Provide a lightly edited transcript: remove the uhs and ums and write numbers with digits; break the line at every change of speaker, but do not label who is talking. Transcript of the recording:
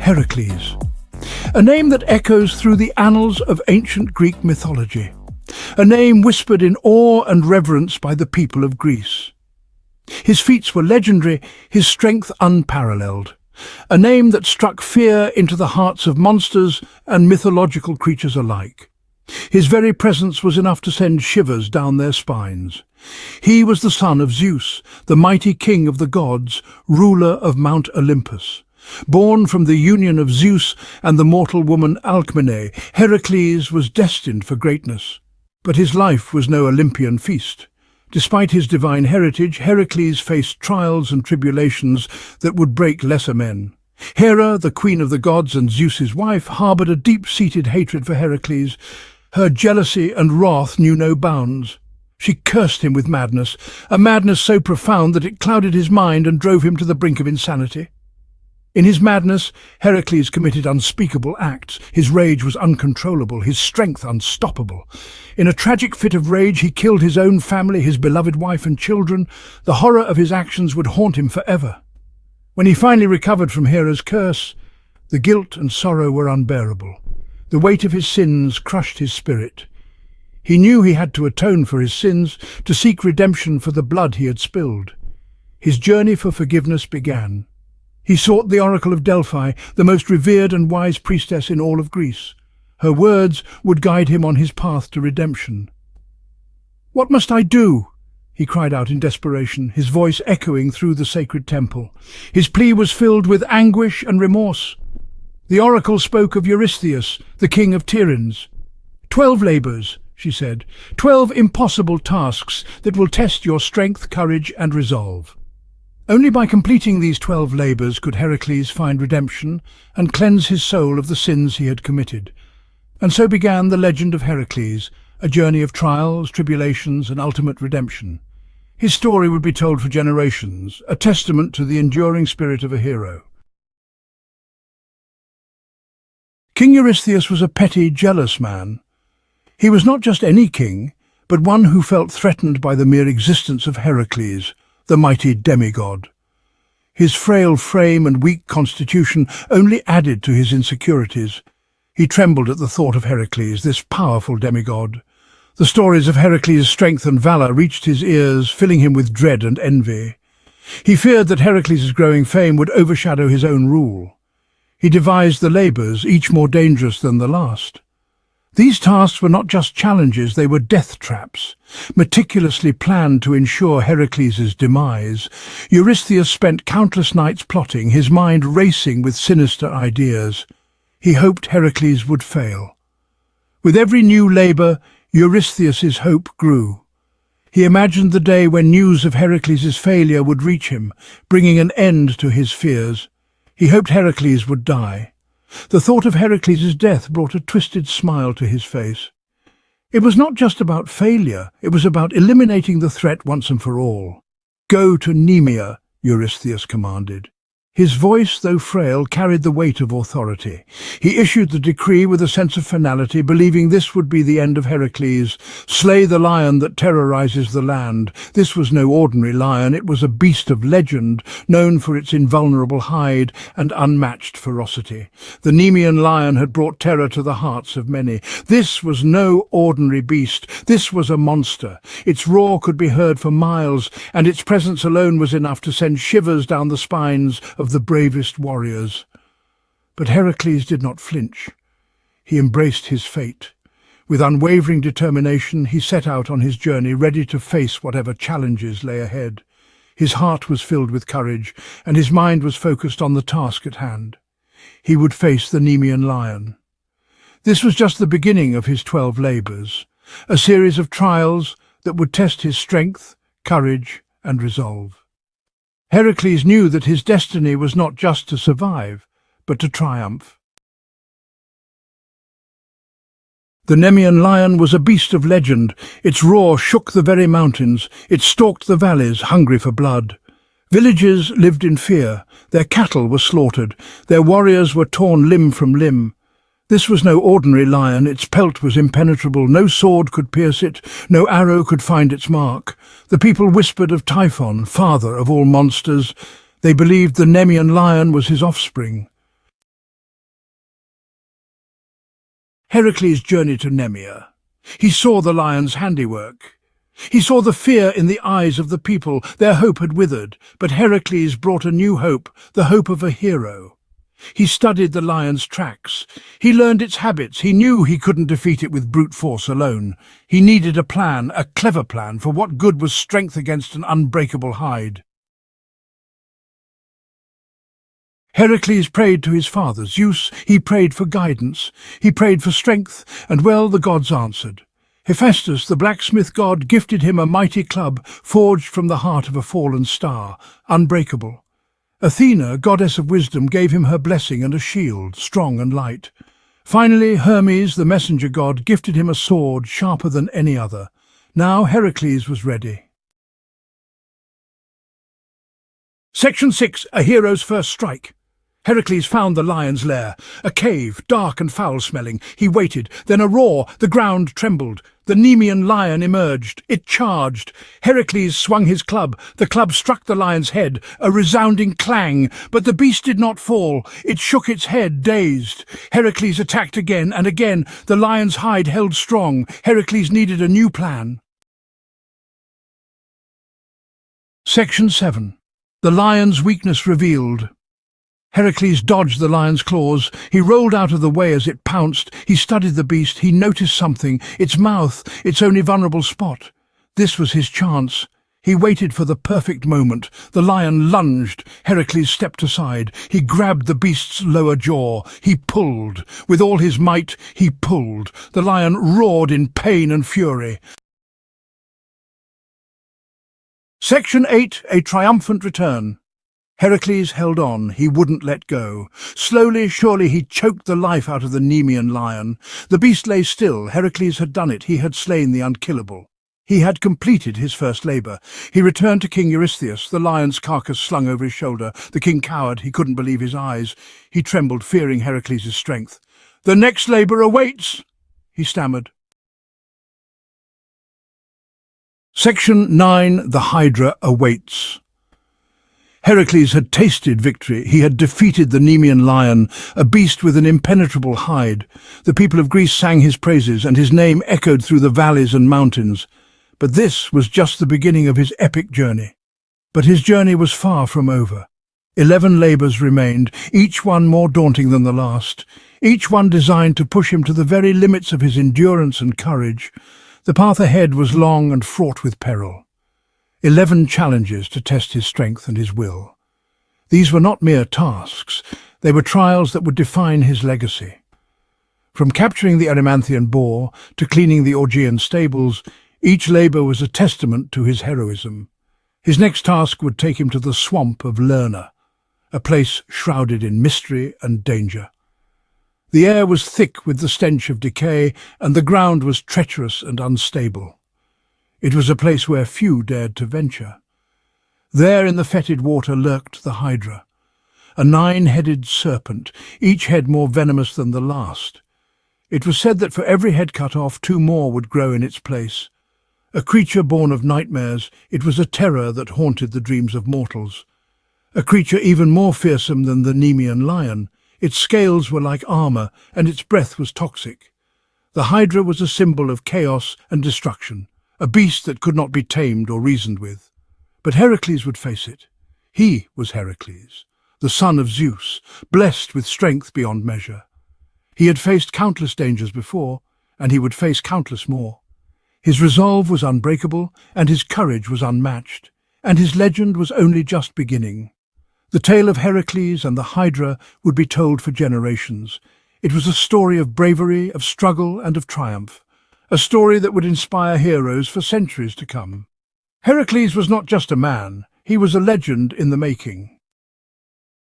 Heracles. A name that echoes through the annals of ancient Greek mythology. A name whispered in awe and reverence by the people of Greece. His feats were legendary, his strength unparalleled. A name that struck fear into the hearts of monsters and mythological creatures alike. His very presence was enough to send shivers down their spines. He was the son of Zeus, the mighty king of the gods, ruler of Mount Olympus. Born from the union of Zeus and the mortal woman Alcmene, Heracles was destined for greatness. But his life was no Olympian feast. Despite his divine heritage, Heracles faced trials and tribulations that would break lesser men. Hera, the queen of the gods and Zeus's wife, harbored a deep-seated hatred for Heracles. Her jealousy and wrath knew no bounds. She cursed him with madness, a madness so profound that it clouded his mind and drove him to the brink of insanity. In his madness, Heracles committed unspeakable acts. His rage was uncontrollable, his strength unstoppable. In a tragic fit of rage, he killed his own family, his beloved wife and children. The horror of his actions would haunt him forever. When he finally recovered from Hera's curse, the guilt and sorrow were unbearable. The weight of his sins crushed his spirit. He knew he had to atone for his sins, to seek redemption for the blood he had spilled. His journey for forgiveness began. He sought the oracle of Delphi, the most revered and wise priestess in all of Greece. Her words would guide him on his path to redemption. "What must I do?" he cried out in desperation, his voice echoing through the sacred temple. His plea was filled with anguish and remorse. The oracle spoke of Eurystheus, the king of Tiryns. 12 labors, she said, 12 impossible tasks that will test your strength, courage, and resolve. Only by completing these 12 labors could Heracles find redemption and cleanse his soul of the sins he had committed. And so began the legend of Heracles, a journey of trials, tribulations, and ultimate redemption. His story would be told for generations, a testament to the enduring spirit of a hero. King Eurystheus was a petty, jealous man. He was not just any king, but one who felt threatened by the mere existence of Heracles, the mighty demigod. His frail frame and weak constitution only added to his insecurities. He trembled at the thought of Heracles, this powerful demigod. The stories of Heracles' strength and valor reached his ears, filling him with dread and envy. He feared that Heracles' growing fame would overshadow his own rule. He devised the labors, each more dangerous than the last. These tasks were not just challenges, they were death traps, meticulously planned to ensure Heracles' demise. Eurystheus spent countless nights plotting, his mind racing with sinister ideas. He hoped Heracles would fail. With every new labor, Eurystheus' hope grew. He imagined the day when news of Heracles' failure would reach him, bringing an end to his fears. He hoped Heracles would die. The thought of Heracles' death brought a twisted smile to his face. It was not just about failure, it was about eliminating the threat once and for all. "Go to Nemean," Eurystheus commanded. His voice, though frail, carried the weight of authority. He issued the decree with a sense of finality, believing this would be the end of Heracles. Slay the lion that terrorizes the land. This was no ordinary lion, it was a beast of legend, known for its invulnerable hide and unmatched ferocity. The Nemean lion had brought terror to the hearts of many. This was no ordinary beast, this was a monster. Its roar could be heard for miles, and its presence alone was enough to send shivers down the spines of the bravest warriors. But Heracles did not flinch. He embraced his fate. With unwavering determination, he set out on his journey, ready to face whatever challenges lay ahead. His heart was filled with courage, and his mind was focused on the task at hand. He would face the Nemean lion. This was just the beginning of his 12 labors, a series of trials that would test his strength, courage, and resolve. Heracles knew that his destiny was not just to survive, but to triumph. The Nemean lion was a beast of legend. Its roar shook the very mountains. It stalked the valleys, hungry for blood. Villages lived in fear. Their cattle were slaughtered. Their warriors were torn limb from limb. This was no ordinary lion. Its pelt was impenetrable. No sword could pierce it. No arrow could find its mark. The people whispered of Typhon, father of all monsters. They believed the Nemean lion was his offspring. Heracles journeyed to Nemean. He saw the lion's handiwork. He saw the fear in the eyes of the people. Their hope had withered, but Heracles brought a new hope, the hope of a hero. He studied the lion's tracks. He learned its habits. He knew he couldn't defeat it with brute force alone. He needed a plan, a clever plan, for what good was strength against an unbreakable hide? Heracles prayed to his father, Zeus. He prayed for guidance. He prayed for strength, and well, the gods answered. Hephaestus, the blacksmith god, gifted him a mighty club forged from the heart of a fallen star, unbreakable. Athena, goddess of wisdom, gave him her blessing and a shield, strong and light. Finally, Hermes, the messenger god, gifted him a sword sharper than any other. Now Heracles was ready. Section 6. A Hero's First Strike. Heracles found the lion's lair, a cave, dark and foul-smelling. He waited, then a roar, the ground trembled. The Nemean lion emerged. It charged. Heracles swung his club. The club struck the lion's head, a resounding clang, but the beast did not fall. It shook its head, dazed. Heracles attacked again and again. The lion's hide held strong. Heracles needed a new plan. Section 7. The lion's weakness revealed. Heracles dodged the lion's claws. He rolled out of the way as it pounced. He studied the beast. He noticed something. Its mouth, its only vulnerable spot. This was his chance. He waited for the perfect moment. The lion lunged. Heracles stepped aside. He grabbed the beast's lower jaw. He pulled. With all his might, he pulled. The lion roared in pain and fury. Section 8. A Triumphant Return. Heracles held on. He wouldn't let go. Slowly, surely, he choked the life out of the Nemean lion. The beast lay still. Heracles had done it. He had slain the unkillable. He had completed his first labour. He returned to King Eurystheus, the lion's carcass slung over his shoulder. The king cowered. He couldn't believe his eyes. He trembled, fearing Heracles' strength. "The next labour awaits," he stammered. Section 9. The Hydra Awaits. Heracles had tasted victory. He had defeated the Nemean lion, a beast with an impenetrable hide. The people of Greece sang his praises, and his name echoed through the valleys and mountains. But this was just the beginning of his epic journey. But his journey was far from over. 11 labours remained, each one more daunting than the last, each one designed to push him to the very limits of his endurance and courage. The path ahead was long and fraught with peril. 11 challenges to test his strength and his will. These were not mere tasks. They were trials that would define his legacy. From capturing the Erymanthian boar to cleaning the Augean stables, each labour was a testament to his heroism. His next task would take him to the swamp of Lerna, a place shrouded in mystery and danger. The air was thick with the stench of decay, and the ground was treacherous and unstable. It was a place where few dared to venture. There in the fetid water lurked the Hydra, a 9-headed serpent, each head more venomous than the last. It was said that for every head cut off, 2 more would grow in its place. A creature born of nightmares, it was a terror that haunted the dreams of mortals. A creature even more fearsome than the Nemean lion. Its scales were like armour, and its breath was toxic. The Hydra was a symbol of chaos and destruction, a beast that could not be tamed or reasoned with. But Heracles would face it. He was Heracles, the son of Zeus, blessed with strength beyond measure. He had faced countless dangers before, and he would face countless more. His resolve was unbreakable, and his courage was unmatched, and his legend was only just beginning. The tale of Heracles and the Hydra would be told for generations. It was a story of bravery, of struggle, and of triumph. A story that would inspire heroes for centuries to come. Heracles was not just a man, he was a legend in the making.